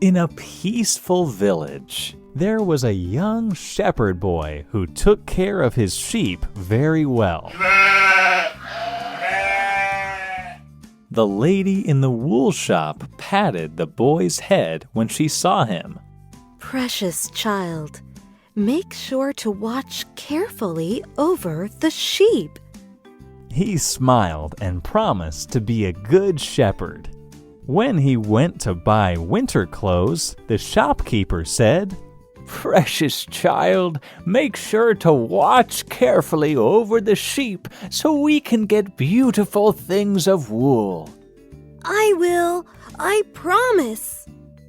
In a peaceful village, there was a young shepherd boy who took care of his sheep very well. The lady in the wool shop patted the boy's head when she saw him. Precious child, make sure to watch carefully over the sheep. He smiled and promised to be a good shepherd. When he went to buy winter clothes, the shopkeeper said, "Precious child, make sure to watch carefully over the sheep so we can get beautiful things of wool." I will, I promise,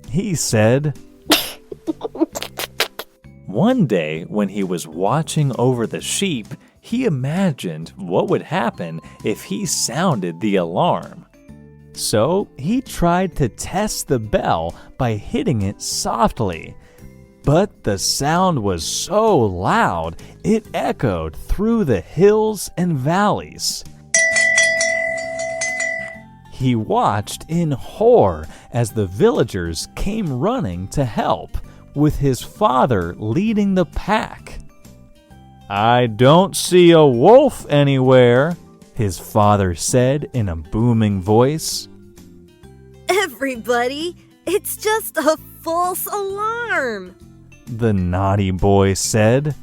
he said. One day, when he was watching over the sheep, he imagined what would happen if he sounded the alarm. So he tried to test the bell by hitting it softly. But the sound was so loud, it echoed through the hills and valleys. He watched in horror as the villagers came running to help, with his father leading the pack. "I don't see a wolf anywhere," his father said in a booming voice. Everybody, it's just a false alarm, the naughty boy said.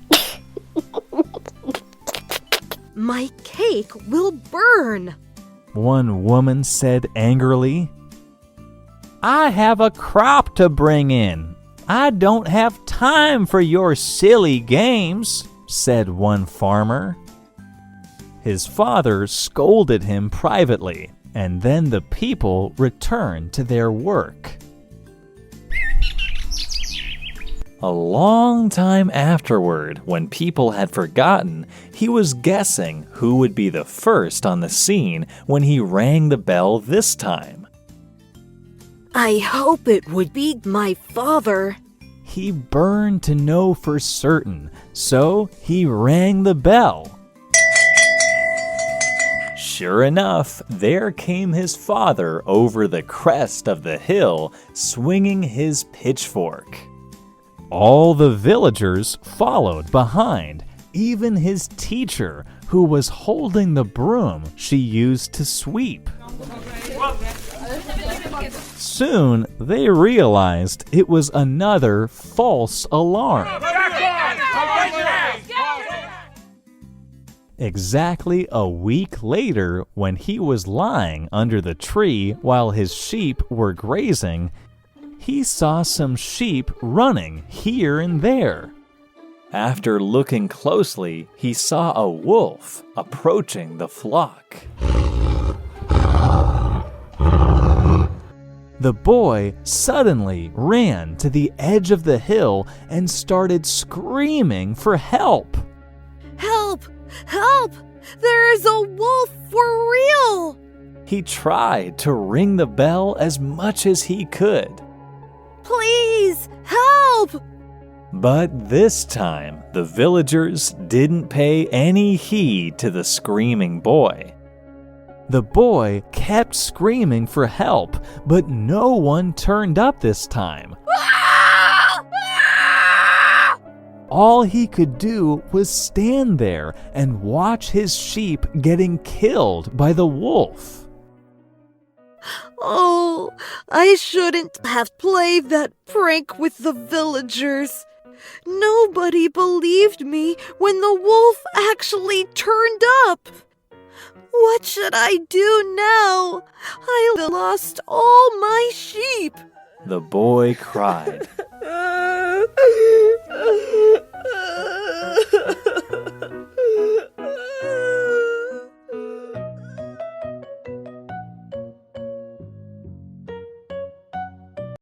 My cake will burn, one woman said angrily. "I have a crop to bring in. I don't have time for your silly games," said one farmer. His father scolded him privately, and then the people returned to their work. A long time afterward, when people had forgotten, he was guessing who would be the first on the scene when he rang the bell this time. I hope it would be my father. He burned to know for certain, so he rang the bell. Sure enough, there came his father over the crest of the hill, swinging his pitchfork. All the villagers followed behind, even his teacher, who was holding the broom she used to sweep. Soon, they realized it was another false alarm. Exactly a week later, when he was lying under the tree while his sheep were grazing, he saw some sheep running here and there. After looking closely, he saw a wolf approaching the flock. The boy suddenly ran to the edge of the hill and started screaming for help. Help! Help! There is a wolf for real! He tried to ring the bell as much as he could. Please, help! But this time, the villagers didn't pay any heed to the screaming boy. The boy kept screaming for help, but no one turned up this time. All he could do was stand there and watch his sheep getting killed by the wolf. Oh, I shouldn't have played that prank with the villagers. Nobody believed me when the wolf actually turned up. What should I do now? I lost all my sheep. The boy cried.